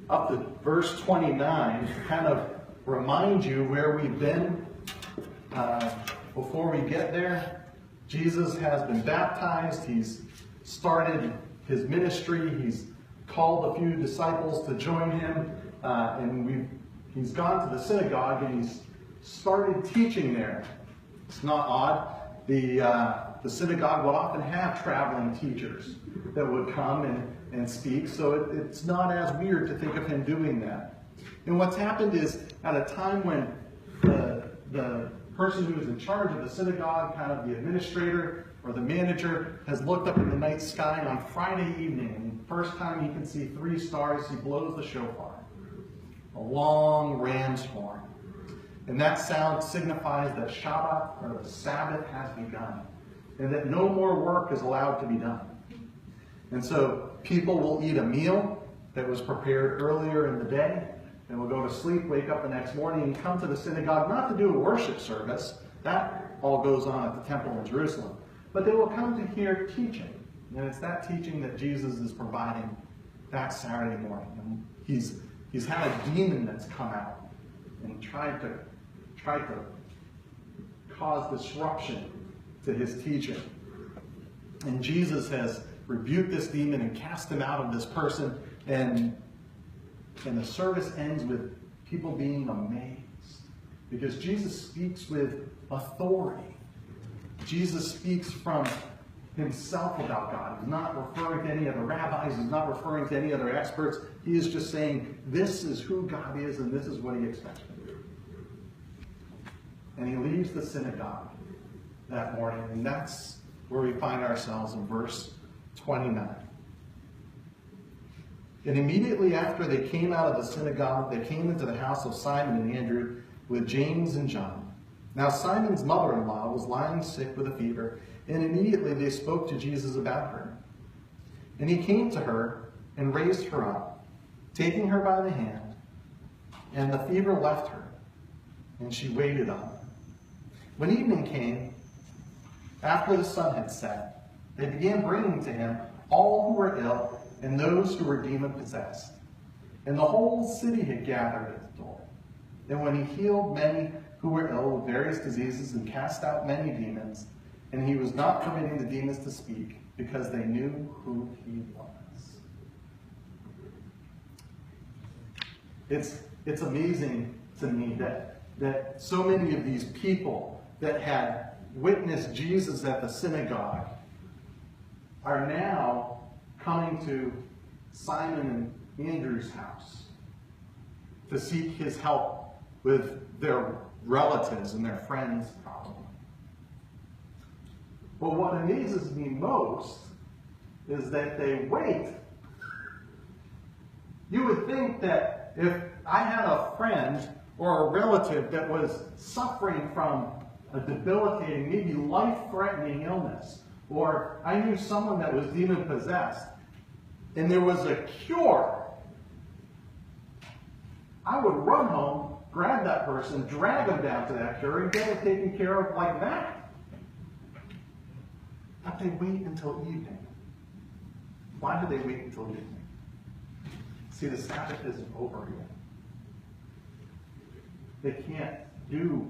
up to verse 29 to kind of remind you where we've been before we get there. Jesus has been baptized. He's started his ministry. He's called a few disciples to join him. He's gone to the synagogue and he's started teaching there. It's not odd. The synagogue will often have traveling teachers that would come and speak, so it's not as weird to think of him doing that. And what's happened is, at a time when the person who is in charge of the synagogue, kind of the administrator or the manager, has looked up in the night sky on Friday evening, and the first time he can see 3 stars, he blows the shofar, a long ram's horn. And that sound signifies that Shabbat, or the Sabbath, has begun, and that no more work is allowed to be done. And so people will eat a meal that was prepared earlier in the day, and will go to sleep, wake up the next morning, and come to the synagogue, not to do a worship service. That all goes on at the temple in Jerusalem. But they will come to hear teaching. And it's that teaching that Jesus is providing that Saturday morning. And he's had a demon that's come out and tried to cause disruption to his teaching. And Jesus has rebuked this demon and cast him out of this person, and the service ends with people being amazed, because Jesus speaks with authority. Jesus speaks from himself about God. He's not referring to any other rabbis. He's not referring to any other experts. He is just saying, this is who God is, and this is what he expects from you. And he leaves the synagogue that morning, and that's where we find ourselves in verse 29. And immediately after they came out of the synagogue, they came into the house of Simon and Andrew with James and John. Now Simon's mother-in-law was lying sick with a fever, and immediately they spoke to Jesus about her. And he came to her and raised her up, taking her by the hand, and the fever left her, and she waited on him. When evening came, after the sun had set, they began bringing to him all who were ill and those who were demon-possessed. And the whole city had gathered at the door. And when he healed many who were ill with various diseases and cast out many demons, and he was not permitting the demons to speak, because they knew who he was. It's amazing to me that so many of these people that had witnessed Jesus at the synagogue are now coming to Simon and Andrew's house to seek his help with their relatives and their friends' problem. But what amazes me most is that they wait. You would think that if I had a friend or a relative that was suffering from a debilitating, maybe life-threatening illness, or I knew someone that was demon-possessed, and there was a cure, I would run home, grab that person, drag them down to that cure, and get it taken care of like that. But they wait until evening. Why do they wait until evening? See, the Sabbath isn't over yet. They can't do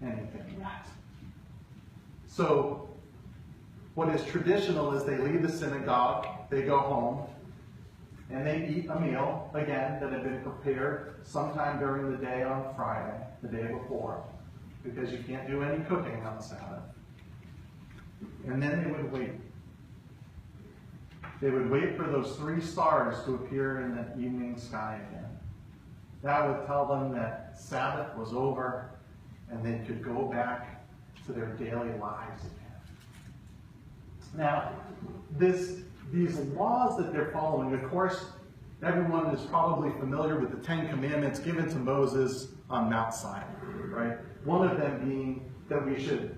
anything yet. So, what is traditional is they leave the synagogue, they go home, and they eat a meal, again, that had been prepared sometime during the day on Friday, the day before, because you can't do any cooking on the Sabbath. And then they would wait. They would wait for those 3 stars to appear in the evening sky again. That would tell them that Sabbath was over and they could go back to their daily lives again. Now, these laws that they're following, of course, everyone is probably familiar with the 10 Commandments given to Moses on Mount Sinai, right? One of them being that we should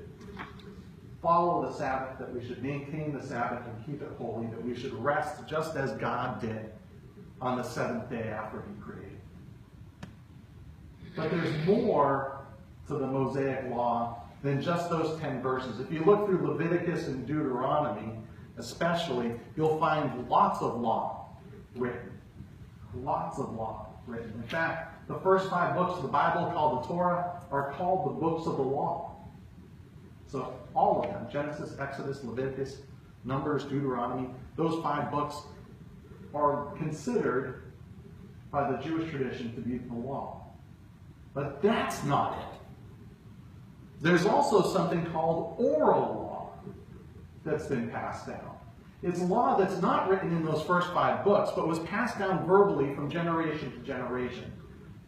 follow the Sabbath, that we should maintain the Sabbath and keep it holy, that we should rest just as God did on the 7th day after he created. But there's more to the Mosaic law than just those 10 verses. If you look through Leviticus and Deuteronomy, especially, you'll find lots of law written. Lots of law written. In fact, the first 5 books of the Bible, called the Torah, are called the books of the law. So all of them, Genesis, Exodus, Leviticus, Numbers, Deuteronomy, those 5 books are considered by the Jewish tradition to be the law. But that's not it. There's also something called oral law that's been passed down. It's law that's not written in those first 5 books, but was passed down verbally from generation to generation.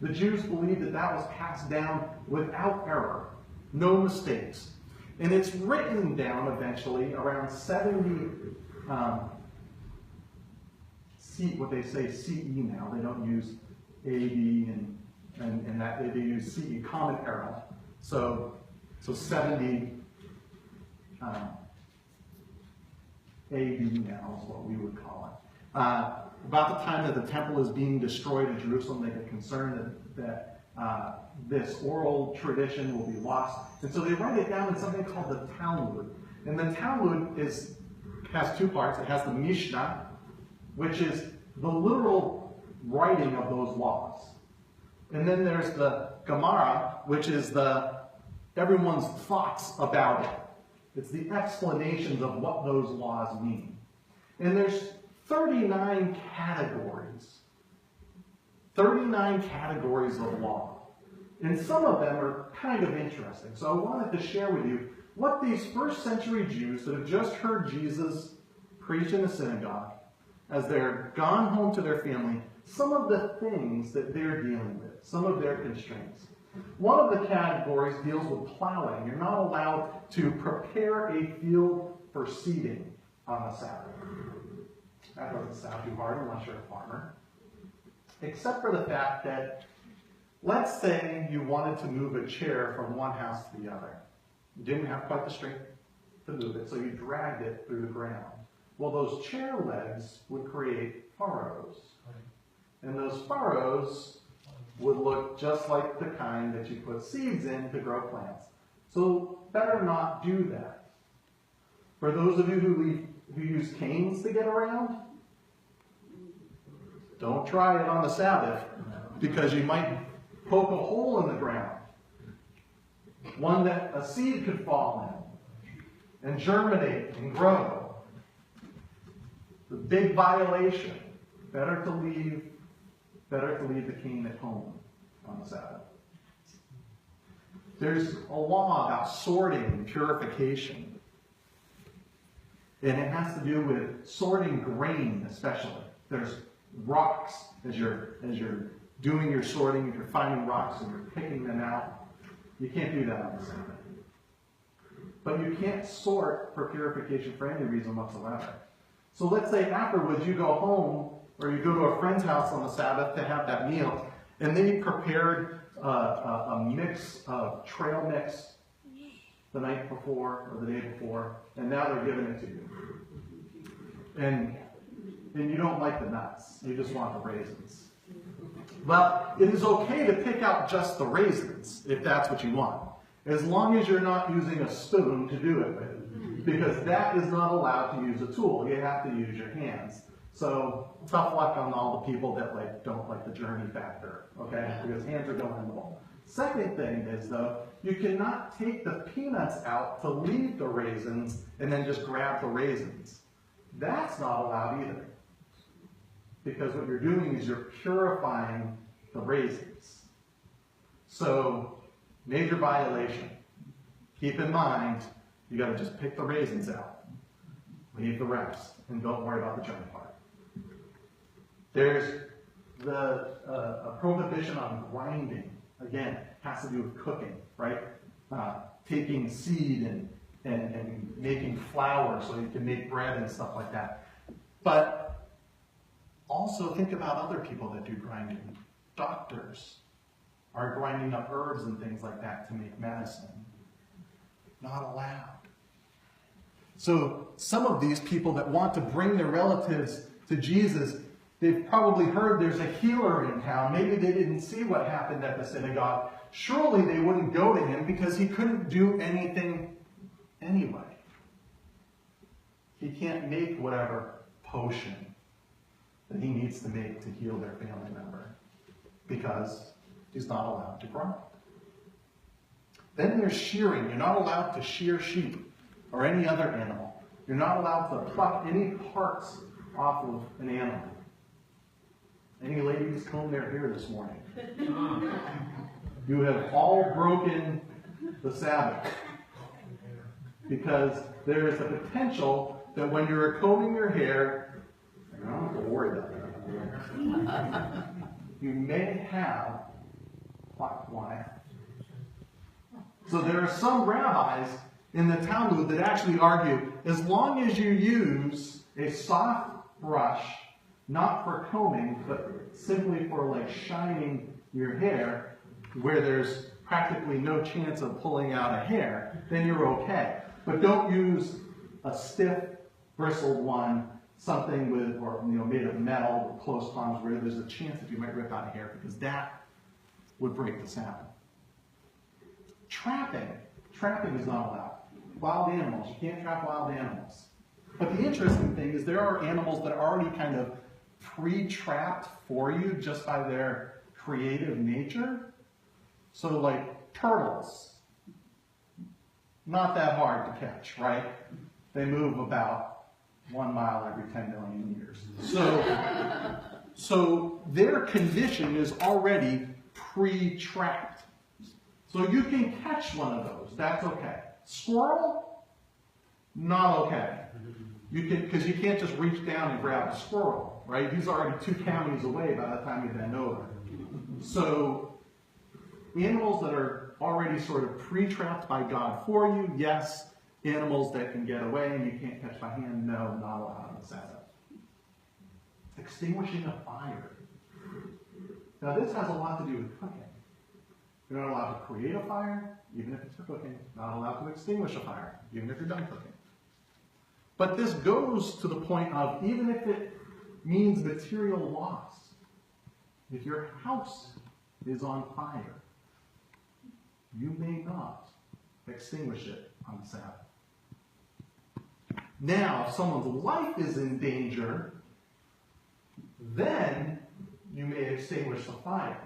The Jews believed that that was passed down without error, no mistakes. And it's written down eventually around 70, what they say CE now. They don't use AD and that they use CE, Common Era. So 70 AD now is what we would call it. About the time that the temple is being destroyed in Jerusalem, they get concerned that this oral tradition will be lost. And so they write it down in something called the Talmud. And the Talmud has 2 parts. It has the Mishnah, which is the literal writing of those laws. And then there's the Gemara, which is everyone's thoughts about it. It's the explanations of what those laws mean. And there's 39 categories. 39 categories of law. And some of them are kind of interesting. So I wanted to share with you what these first century Jews that have just heard Jesus preach in the synagogue, as they're gone home to their family, some of the things that they're dealing with, some of their constraints. One of the categories deals with plowing. You're not allowed to prepare a field for seeding on the Sabbath. That doesn't sound too hard unless you're a farmer. Except for the fact that, let's say you wanted to move a chair from one house to the other. You didn't have quite the strength to move it, so you dragged it through the ground. Well, those chair legs would create furrows. And those furrows would look just like the kind that you put seeds in to grow plants. So better not do that. For those of you who use canes to get around, don't try it on the Sabbath, because you might poke a hole in the ground, one that a seed could fall in and germinate and grow. The big violation. Better to leave the cane at home on the Sabbath. There's a law about sorting and purification. And it has to do with sorting grain, especially. There's rocks as you're doing your sorting, if you're finding rocks and you're picking them out. You can't do that on the Sabbath. But you can't sort for purification for any reason whatsoever. So let's say afterwards you go home or you go to a friend's house on the Sabbath to have that meal, and they prepared a mix of trail mix the night before or the day before, and now they're giving it to you. And you don't like the nuts. You just want the raisins. Well, it is okay to pick out just the raisins if that's what you want, as long as you're not using a spoon to do it with, because that is not allowed to use a tool. You have to use your hands. So tough luck on all the people that don't like the journey factor, okay? Because hands are going in the bowl. Second thing is, though, you cannot take the peanuts out to leave the raisins and then just grab the raisins. That's not allowed either. Because what you're doing is you're purifying the raisins. So, major violation. Keep in mind, you got to just pick the raisins out. Leave the rest, and don't worry about the journey part. There's a prohibition on grinding. Again, has to do with cooking, right? Taking seed and making flour so you can make bread and stuff like that. But also think about other people that do grinding. Doctors are grinding up herbs and things like that to make medicine. Not allowed. So some of these people that want to bring their relatives to Jesus, they've probably heard there's a healer in town. Maybe they didn't see what happened at the synagogue. Surely they wouldn't go to him because he couldn't do anything anyway. He can't make whatever potion that he needs to make to heal their family member, because he's not allowed to grind. Then there's shearing. You're not allowed to shear sheep or any other animal. You're not allowed to pluck any parts off of an animal. Any ladies comb their hair this morning? You have all broken the Sabbath, because there is a potential that when you're combing your hair, I don't have to worry about that. You may have black wine. So there are some rabbis in the Talmud that actually argue, as long as you use a soft brush, not for combing, but simply for like shining your hair, where there's practically no chance of pulling out a hair, then you're okay. But don't use a stiff, bristled one, something with, or made of metal with close tongs, where there's a chance that you might rip out a hair, because that would break the Sabbath. Trapping is not allowed. Wild animals, you can't trap wild animals. But the interesting thing is there are animals that are already kind of pre-trapped for you just by their creative nature. So like turtles, not that hard to catch, right? They move about 1 mile every 10 million years. So their condition is already pre-trapped. So you can catch one of those, that's okay. Squirrel, not okay. Because you can't just reach down and grab a squirrel, right? He's already 2 counties away by the time you bend over. So animals that are already sort of pre-trapped by God for you, yes. Animals that can get away and you can't catch by hand, no, not allowed on the Sabbath. Extinguishing a fire. Now this has a lot to do with cooking. You're not allowed to create a fire, even if it's for cooking. Not allowed to extinguish a fire, even if you're done cooking. But this goes to the point of, even if it means material loss, if your house is on fire, you may not extinguish it on the Sabbath. Now, if someone's life is in danger, then you may extinguish the fire.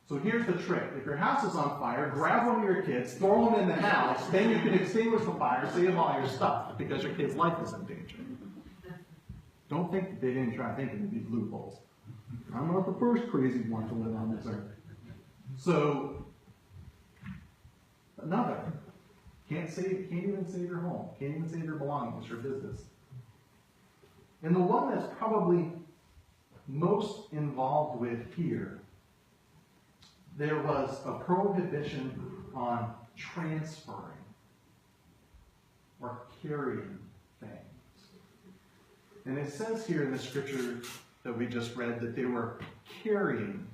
So here's the trick. If your house is on fire, grab one of your kids, throw them in the house, then you can extinguish the fire, save all your stuff, because your kid's life is in danger. Don't think that they didn't try thinking of these loopholes. I'm not the first crazy one to live on this earth. So, another. Can't even save your home. Can't even save your belongings, your business. And the one that's probably most involved with here, there was a prohibition on transferring or carrying things. And it says here in the scripture that we just read that they were carrying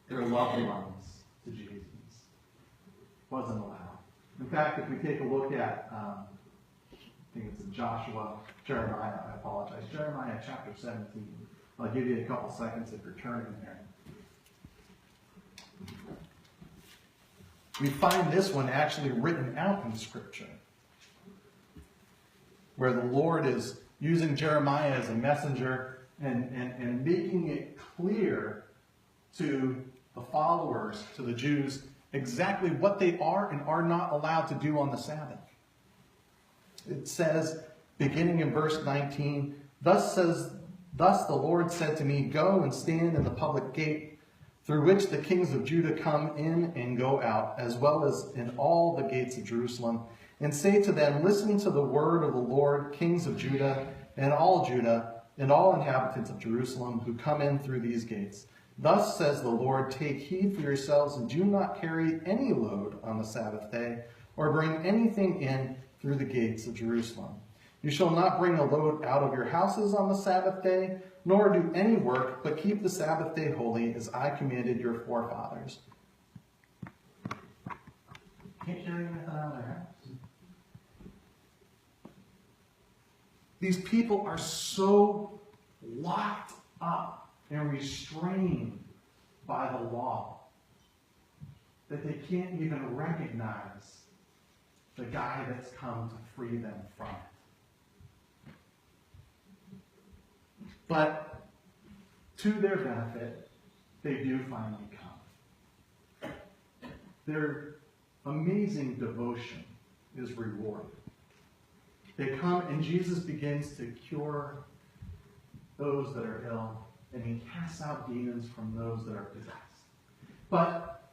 their loved ones to Jesus. Wasn't allowed. In fact, if we take a look at, I think it's in Jeremiah, I apologize, Jeremiah chapter 17. I'll give you a couple seconds if you're turning there. We find this one actually written out in Scripture, where the Lord is using Jeremiah as a messenger and making it clear to the followers, to the Jews, exactly what they are and are not allowed to do on the Sabbath. It says, beginning in verse 19, Thus the Lord said to me, Go and stand in the public gate, through which the kings of Judah come in and go out, as well as in all the gates of Jerusalem, and say to them, Listen to the word of the Lord, kings of Judah, and all inhabitants of Jerusalem, who come in through these gates. Thus says the Lord, Take heed for yourselves, and do not carry any load on the Sabbath day, or bring anything in through the gates of Jerusalem. You shall not bring a load out of your houses on the Sabbath day, nor do any work, but keep the Sabbath day holy, as I commanded your forefathers. Can't carry anything out of their house. These people are so locked up and restrained by the law that they can't even recognize the guy that's come to free them from it. But to their benefit, they do finally come. Their amazing devotion is rewarded. They come and Jesus begins to cure those that are ill, and he casts out demons from those that are possessed. But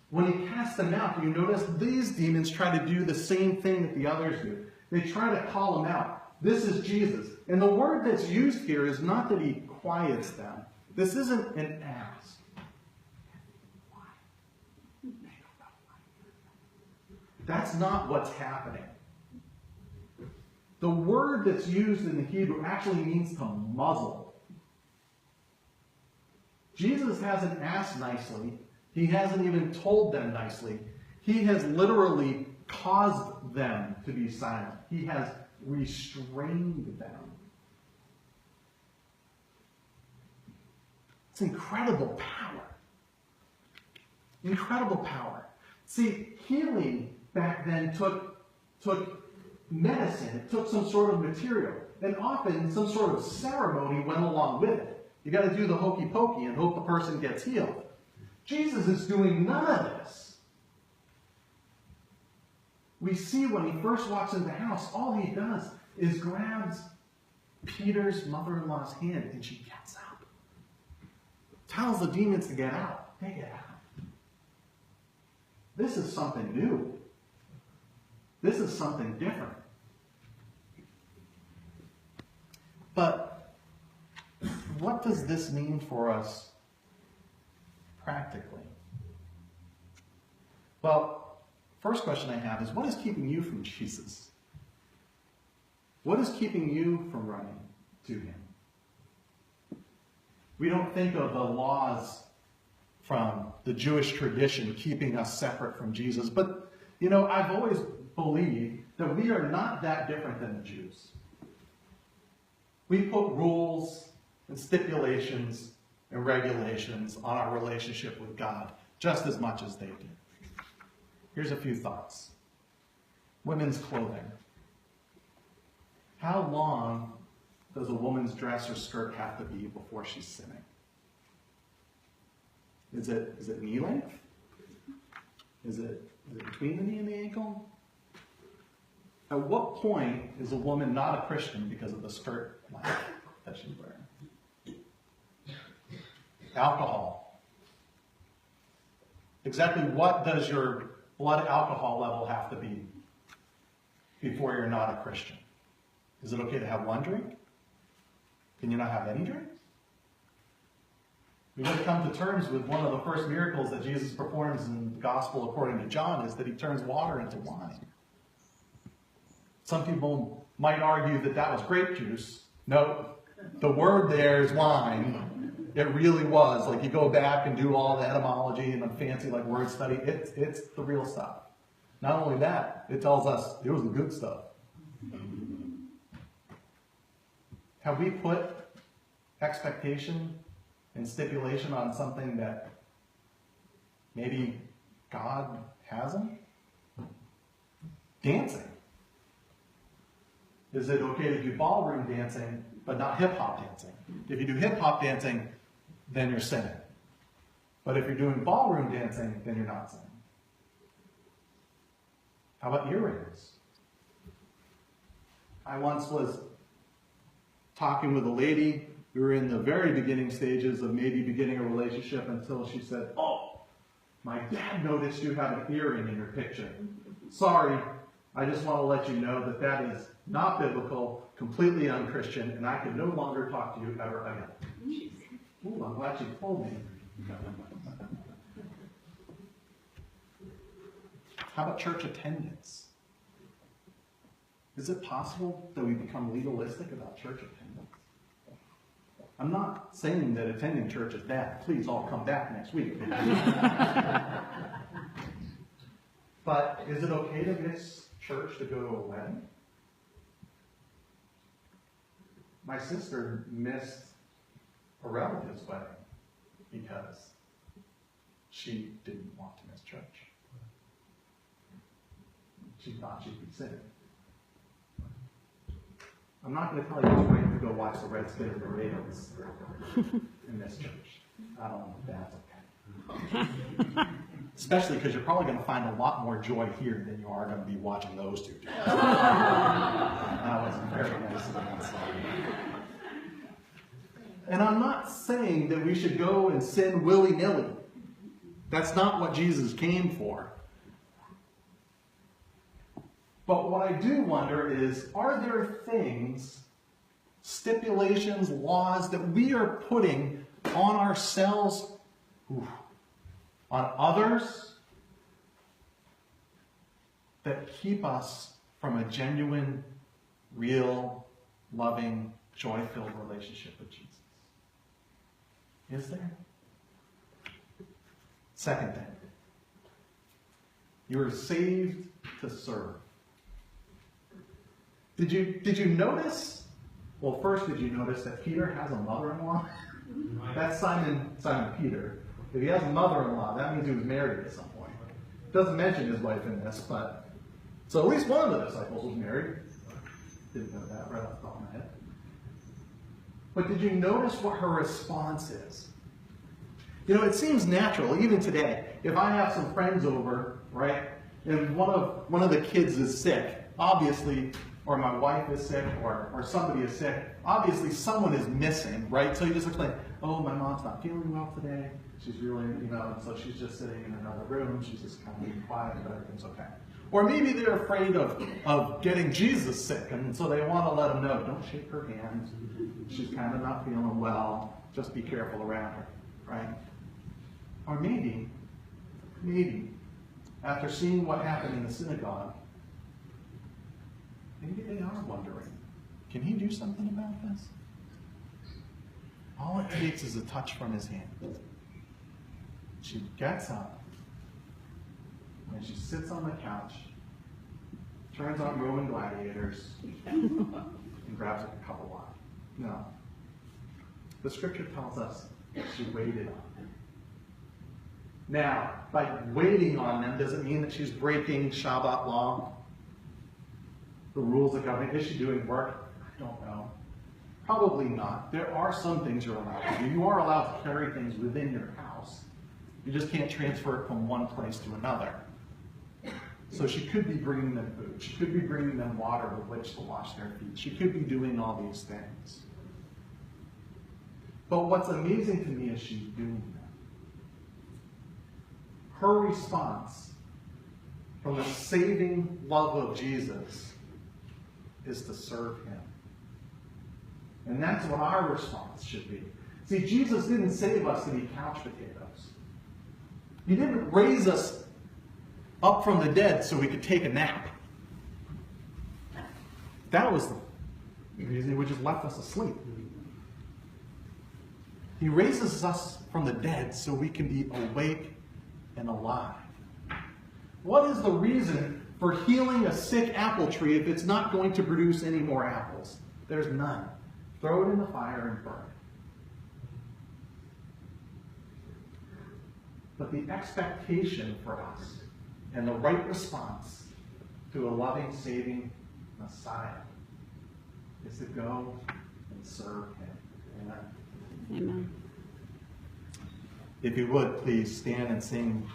when he casts them out, you notice these demons try to do the same thing that the others do. They try to call them out. This is Jesus. And the word that's used here is not that he quiets them. This isn't an ask. That's not what's happening. The word that's used in the Hebrew actually means to muzzle. Jesus hasn't asked nicely. He hasn't even told them nicely. He has literally caused them to be silent. He has restrained them. It's incredible power. Incredible power. See, healing back then took medicine. It took some sort of material. And often some sort of ceremony went along with it. You got to do the hokey pokey and hope the person gets healed. Jesus is doing none of this. We see when he first walks into the house, all he does is grabs Peter's mother-in-law's hand and she gets up. Tells the demons to get out. They get out. This is something new. This is something different. But what does this mean for us practically? Well, first question I have is, what is keeping you from Jesus? What is keeping you from running to him? We don't think of the laws from the Jewish tradition keeping us separate from Jesus, but, you know, I've always believed that we are not that different than the Jews. We put rules and stipulations and regulations on our relationship with God just as much as they do. Here's a few thoughts. Women's clothing. How long does a woman's dress or skirt have to be before she's sinning? Is it knee length? Is it between the knee and the ankle? At what point is a woman not a Christian because of the skirt length that she's wearing? Alcohol. Exactly what does your blood alcohol level have to be before you're not a Christian? Is it okay to have one drink? Can you not have any drinks? We've got to come to terms with one of the first miracles that Jesus performs in the Gospel according to John is that he turns water into wine. Some people might argue that that was grape juice. No, the word there is wine. It really was. Like, you go back and do all the etymology and the fancy like word study. It's the real stuff. Not only that, it tells us it was the good stuff. Have we put expectation and stipulation on something that maybe God hasn't? Dancing. Is it okay to do ballroom dancing, but not hip-hop dancing? If you do hip-hop dancing, then you're sinning. But if you're doing ballroom dancing, then you're not sinning. How about earrings? I once was talking with a lady. We were in the very beginning stages of maybe beginning a relationship until she said, "Oh, my dad noticed you have an earring in your picture. Sorry, I just want to let you know that that is not biblical, completely unchristian, and I can no longer talk to you ever again." Ooh, I'm glad she told me. How about church attendance? Is it possible that we become legalistic about church attendance? I'm not saying that attending church is bad. Please all come back next week. But is it okay to miss church to go to a wedding? My sister missed a relative's wedding because she didn't want to miss church. She thought she'd be sinning. I'm not going to tell you it's right to go watch the Reds get in the Ravens in this church. I don't know if that's okay. Especially because you're probably going to find a lot more joy here than you are going to be watching those two teams. That was very nice of them. And I'm not saying that we should go and sin willy-nilly. That's not what Jesus came for. But what I do wonder is, are there things, stipulations, laws that we are putting on ourselves, on others, that keep us from a genuine, real, loving, joy-filled relationship with Jesus? Is there? Second thing, you are saved to serve. Did you notice? Well, first, did you notice that Peter has a mother-in-law? That's Simon Peter. If he has a mother-in-law, that means he was married at some point. It doesn't mention his wife in this, but so at least one of the disciples was married. Didn't know that right off the top of my head. But did you notice what her response is? You know, it seems natural, even today. If I have some friends over, right, and one of the kids is sick, obviously, or my wife is sick, or somebody is sick, obviously someone is missing, right? So you just explain, oh, my mom's not feeling well today. She's really, and so she's just sitting in another room. She's just kind of being quiet, but everything's okay. Or maybe they're afraid of getting Jesus sick, and so they want to let him know, don't shake her hand. She's kind of not feeling well. Just be careful around her, right? Or maybe, after seeing what happened in the synagogue, maybe they are wondering, can he do something about this? All it takes is a touch from his hand. She gets up, and she sits on the couch, turns on Roman gladiators, and grabs a cup of wine. No. The scripture tells us she waited on him. Now, by waiting on them, does it mean that she's breaking Shabbat law? The rules of government? Is she doing work? I don't know. Probably not. There are some things you're allowed to do. You are allowed to carry things within your house. You just can't transfer it from one place to another. So she could be bringing them food. She could be bringing them water with which to wash their feet. She could be doing all these things. But what's amazing to me is she's doing them. Her response from the saving love of Jesus is to serve him. And that's what our response should be. See, Jesus didn't save us to be couch potatoes. He didn't raise us up from the dead so we could take a nap. That was the reason he would just left us asleep. He raises us from the dead so we can be awake and alive. What is the reason for healing a sick apple tree if it's not going to produce any more apples? There's none. Throw it in the fire and burn it. But the expectation for us and the right response to a loving, saving Messiah is to go and serve him. Amen. Amen. If you would, please stand and sing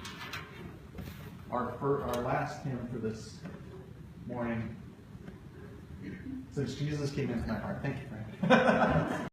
our last hymn for this morning. Since Jesus came into my heart. Thank you, Frank.